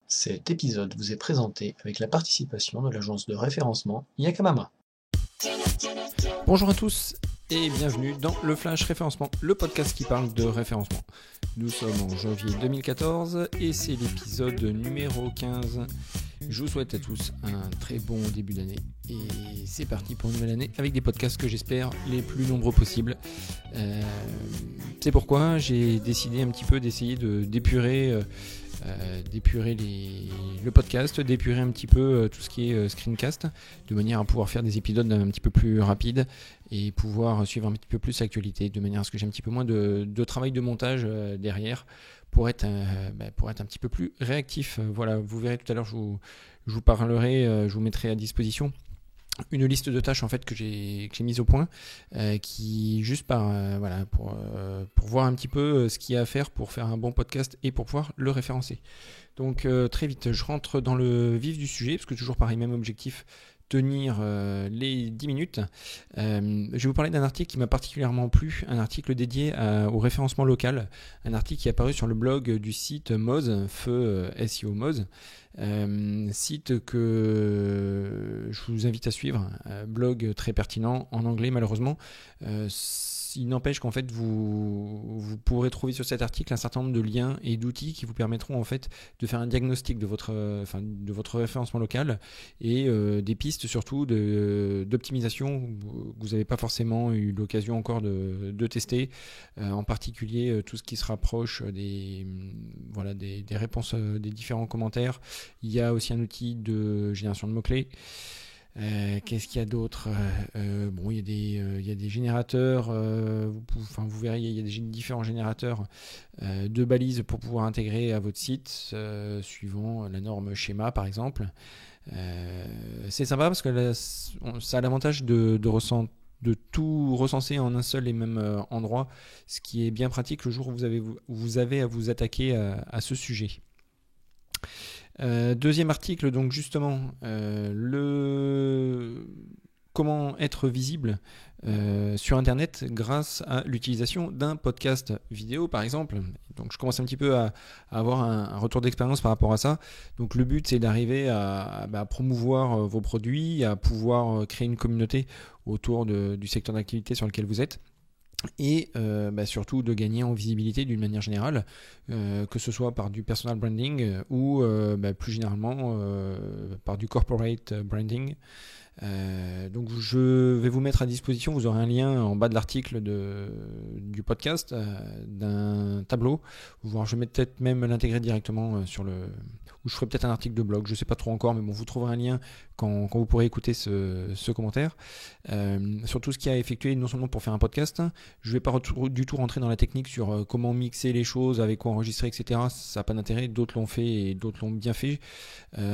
Cet épisode vous est présenté avec la participation de l'agence de référencement Yakamama. Bonjour à tous et bienvenue dans le Flash Référencement, le podcast qui parle de référencement. Nous sommes en janvier 2014 et c'est l'épisode numéro 15. Je vous souhaite à tous un très bon début d'année et c'est parti pour une nouvelle année avec des podcasts que j'espère les plus nombreux possibles. C'est pourquoi j'ai décidé un petit peu d'essayer d'épurer le podcast, d'épurer un petit peu tout ce qui est screencast, de manière à pouvoir faire des épisodes un petit peu plus rapides et pouvoir suivre un petit peu plus l'actualité, de manière à ce que j'ai un petit peu moins de travail de montage derrière pour être un petit peu plus réactif. Voilà, vous verrez tout à l'heure, je vous parlerai, je vous mettrai à disposition une liste de tâches en fait que j'ai mise au point, qui juste pour voir un petit peu ce qu'il y a à faire pour faire un bon podcast et pour pouvoir le référencer. Donc très vite, je rentre dans le vif du sujet parce que toujours pareil, même objectif, tenir les 10 minutes. Je vais vous parler d'un article qui m'a particulièrement plu, un article dédié au référencement local, un article qui est apparu sur le blog du site Moz, feu SEO Moz, site que je vous invite à suivre, blog très pertinent en anglais malheureusement. Il n'empêche qu'en fait vous pourrez trouver sur cet article un certain nombre de liens et d'outils qui vous permettront en fait de faire un diagnostic de votre référencement local et des pistes surtout d'optimisation que vous n'avez pas forcément eu l'occasion encore de tester, en particulier tout ce qui se rapproche des réponses des différents commentaires. Il y a aussi un outil de génération de mots-clés. Qu'est-ce qu'il y a d'autre? Il y a des générateurs, vous verrez, il y a différents générateurs de balises pour pouvoir intégrer à votre site, suivant la norme schéma par exemple. C'est sympa parce que ça a l'avantage de tout recenser en un seul et même endroit, ce qui est bien pratique le jour où vous avez à vous attaquer à ce sujet. Deuxième article, donc justement, comment être visible sur Internet grâce à l'utilisation d'un podcast vidéo, par exemple. Donc je commence un petit peu à avoir un retour d'expérience par rapport à ça. Donc le but, c'est d'arriver à promouvoir vos produits, à pouvoir créer une communauté autour du secteur d'activité sur lequel vous êtes. Et surtout de gagner en visibilité d'une manière générale, que ce soit par du personal branding ou plus généralement par du corporate branding. Donc je vais vous mettre à disposition, vous aurez un lien en bas de l'article du podcast, d'un tableau, voire je vais peut-être même l'intégrer directement ou je ferai peut-être un article de blog, je ne sais pas trop encore, mais bon, vous trouverez un lien quand vous pourrez écouter ce commentaire, sur tout ce qu'il y a à effectuer, non seulement pour faire un podcast. Je ne vais pas du tout rentrer dans la technique sur comment mixer les choses, avec quoi enregistrer, etc. Ça n'a pas d'intérêt, d'autres l'ont fait et d'autres l'ont bien fait.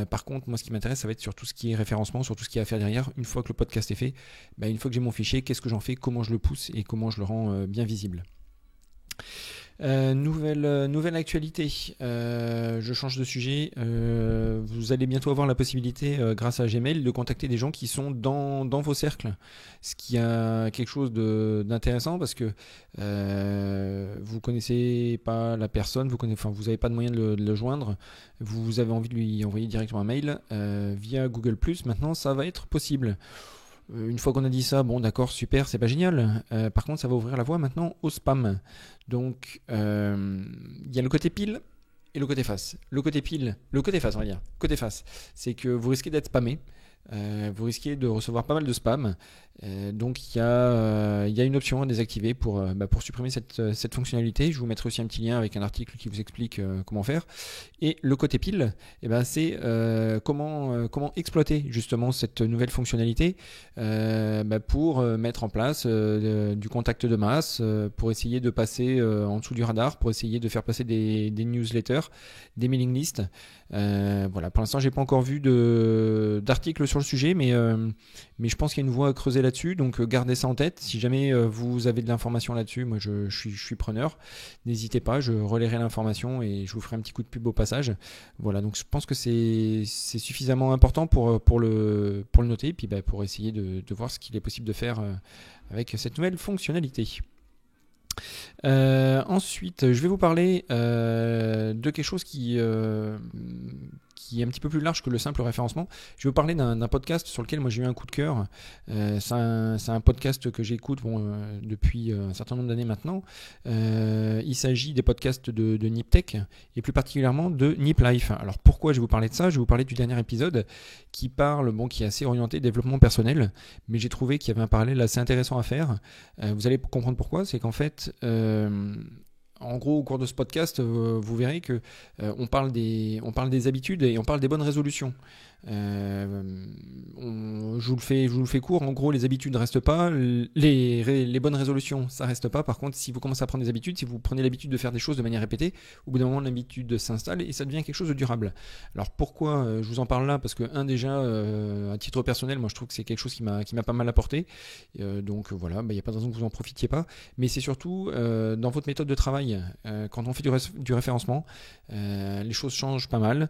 Par contre, moi ce qui m'intéresse, ça va être sur tout ce qui est référencement, sur tout ce qu'il y a à faire derrière. Une fois que le podcast est fait, une fois que j'ai mon fichier, qu'est-ce que j'en fais, comment je le pousse et comment je le rends bien visible. Nouvelle actualité, je change de sujet. Vous allez bientôt avoir la possibilité, grâce à Gmail, de contacter des gens qui sont dans vos cercles, ce qui a quelque chose d'intéressant parce que vous connaissez pas la personne, vous n'avez pas de moyen de le joindre, vous avez envie de lui envoyer directement un mail via Google+. Maintenant, ça va être possible. Une fois qu'on a dit ça, bon d'accord, super, c'est pas génial. Par contre, ça va ouvrir la voie maintenant au spam. Donc, il y a le côté pile et le côté face. Le côté face, on va dire. Côté face, c'est que vous risquez d'être spammé. Vous risquez de recevoir pas mal de spam. Donc il y a une option à désactiver pour supprimer cette fonctionnalité. Je vous mettrai aussi un petit lien avec un article qui vous explique comment faire. Et le côté pile, c'est comment exploiter justement cette nouvelle fonctionnalité pour mettre en place du contact de masse, pour essayer de passer en dessous du radar, pour essayer de faire passer des newsletters, des mailing lists. Pour l'instant, j'ai pas encore vu d'article sur le sujet, mais je pense qu'il y a une voie à creuser là-dessus, donc gardez ça en tête. Si jamais vous avez de l'information là-dessus, moi je suis preneur. N'hésitez pas, je relayerai l'information et je vous ferai un petit coup de pub au passage. Voilà, donc je pense que c'est suffisamment important pour le noter, et puis pour essayer de voir ce qu'il est possible de faire avec cette nouvelle fonctionnalité. Ensuite, je vais vous parler de quelque chose qui qui est un petit peu plus large que le simple référencement. Je vais vous parler d'un podcast sur lequel moi j'ai eu un coup de cœur. C'est un podcast que j'écoute depuis un certain nombre d'années maintenant. Il s'agit des podcasts de Niptech et plus particulièrement de Nip Life. Alors pourquoi je vais vous parler de ça ? Je vais vous parler du dernier épisode qui est assez orienté développement personnel, mais j'ai trouvé qu'il y avait un parallèle assez intéressant à faire. Vous allez comprendre pourquoi. C'est qu'en fait, en gros, au cours de ce podcast, vous verrez que on parle des habitudes et on parle des bonnes résolutions. Je vous le fais court. En gros, les habitudes ne restent pas, les bonnes résolutions, ça reste pas. Par contre, si vous commencez à prendre des habitudes, si vous prenez l'habitude de faire des choses de manière répétée, au bout d'un moment, l'habitude s'installe et ça devient quelque chose de durable. Alors pourquoi je vous en parle là ? Parce que déjà, à titre personnel, moi je trouve que c'est quelque chose qui m'a pas mal apporté. Donc voilà, il n'y a pas de raison que vous en profitiez pas. Mais c'est surtout dans votre méthode de travail. Quand on fait du référencement, les choses changent pas mal.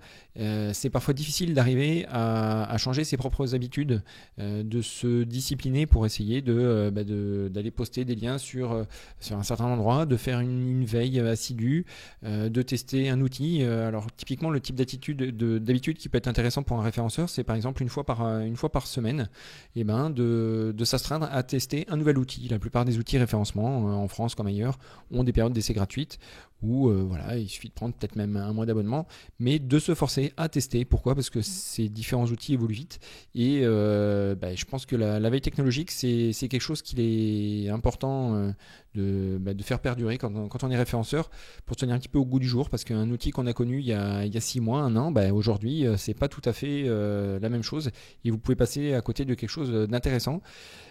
C'est parfois difficile d'arriver à changer ses propres habitudes, de se discipliner pour essayer d'aller poster des liens sur un certain endroit, de faire une veille assidue, de tester un outil. Alors typiquement le type d'habitude qui peut être intéressant pour un référenceur, c'est par exemple une fois par semaine, de s'astreindre à tester un nouvel outil. La plupart des outils référencement en France comme ailleurs ont des périodes d'essai gratuites où il suffit de prendre peut-être même un mois d'abonnement, mais de se forcer à tester. Pourquoi ? Parce que ces différents outils évoluent vite et je pense que la veille technologique c'est quelque chose qu'il est important de faire perdurer quand on est référenceur pour se tenir un petit peu au goût du jour, parce qu'un outil qu'on a connu il y a 6 mois, 1 an, aujourd'hui c'est pas tout à fait la même chose et vous pouvez passer à côté de quelque chose d'intéressant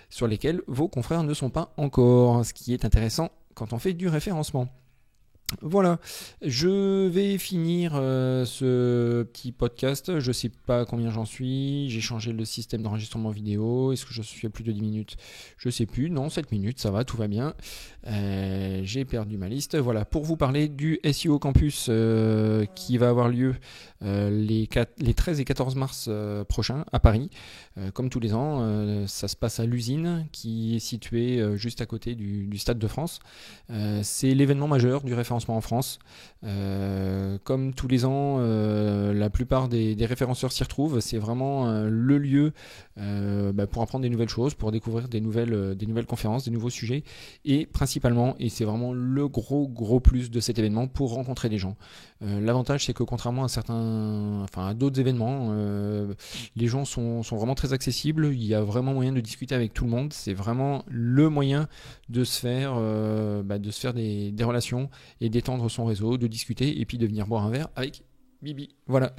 sur lesquels vos confrères ne sont pas encore, ce qui est intéressant quand on fait du référencement. Voilà, je vais finir ce petit podcast. Je sais pas combien j'en suis. J'ai changé le système d'enregistrement vidéo. Est-ce que je suis à plus de 10 minutes ? Je sais plus. Non, 7 minutes, ça va, tout va bien. J'ai perdu ma liste. Voilà, pour vous parler du SEO Campus qui va avoir lieu les 13 et 14 mars prochains à Paris. Comme tous les ans, ça se passe à l'usine qui est située juste à côté du Stade de France. C'est l'événement majeur du référencement en France. Comme tous les ans, la plupart des référenceurs s'y retrouvent. C'est vraiment le lieu pour apprendre des nouvelles choses, pour découvrir des nouvelles conférences, des nouveaux sujets et principalement, et c'est vraiment le gros plus de cet événement, pour rencontrer des gens. L'avantage, c'est que contrairement à d'autres événements, les gens sont vraiment très accessibles. Il y a vraiment moyen de discuter avec tout le monde. C'est vraiment le moyen de se faire des relations et d'étendre son réseau, de discuter et puis de venir boire un verre avec Bibi. Voilà.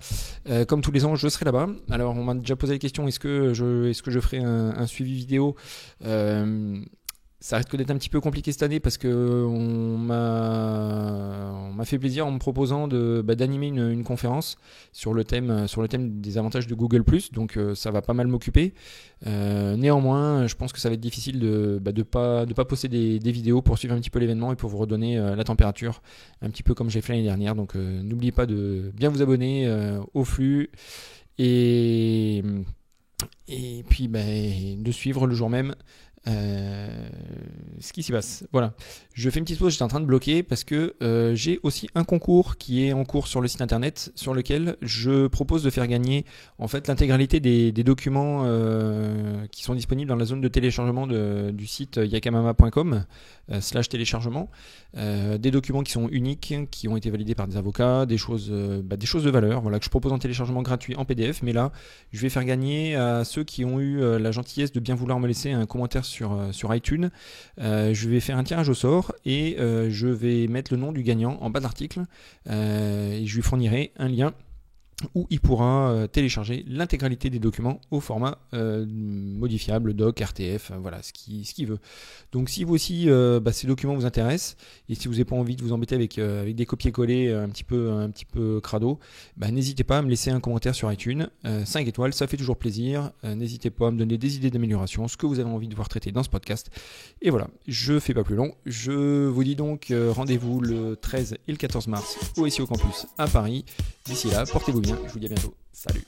Comme tous les ans, je serai là-bas. Alors, on m'a déjà posé la question, est-ce que je ferai un suivi vidéo ? Ça risque d'être un petit peu compliqué cette année parce que on m'a fait plaisir en me proposant d'animer une conférence sur le thème des avantages de Google+. Donc ça va pas mal m'occuper. Néanmoins, je pense que ça va être difficile de pas poster des vidéos pour suivre un petit peu l'événement et pour vous redonner la température, un petit peu comme j'ai fait l'année dernière. Donc n'oubliez pas de bien vous abonner au flux et puis de suivre le jour même ce qui s'y passe. Voilà. Je fais une petite pause, j'étais en train de bloquer parce que j'ai aussi un concours qui est en cours sur le site internet sur lequel je propose de faire gagner en fait l'intégralité des documents qui sont disponibles dans la zone de téléchargement du site yakamama.com /téléchargement. Des documents qui sont uniques, qui ont été validés par des avocats, des choses de valeur, voilà, que je propose en téléchargement gratuit en PDF. Mais là, je vais faire gagner à ceux qui ont eu la gentillesse de bien vouloir me laisser un commentaire sur iTunes. Je vais faire un tirage au sort et je vais mettre le nom du gagnant en bas de l'article et je lui fournirai un lien où il pourra télécharger l'intégralité des documents au format modifiable, doc, RTF, voilà, ce qu'il veut. Donc si vous aussi ces documents vous intéressent et si vous n'avez pas envie de vous embêter avec des copier-coller un petit peu crado, n'hésitez pas à me laisser un commentaire sur iTunes, 5 étoiles, ça fait toujours plaisir. N'hésitez pas à me donner des idées d'amélioration, ce que vous avez envie de voir traiter dans ce podcast. Et voilà, je fais pas plus long. Je vous dis donc rendez-vous le 13 et le 14 mars au SEO Campus à Paris. D'ici là, portez-vous bien. Je vous dis à bientôt. Salut.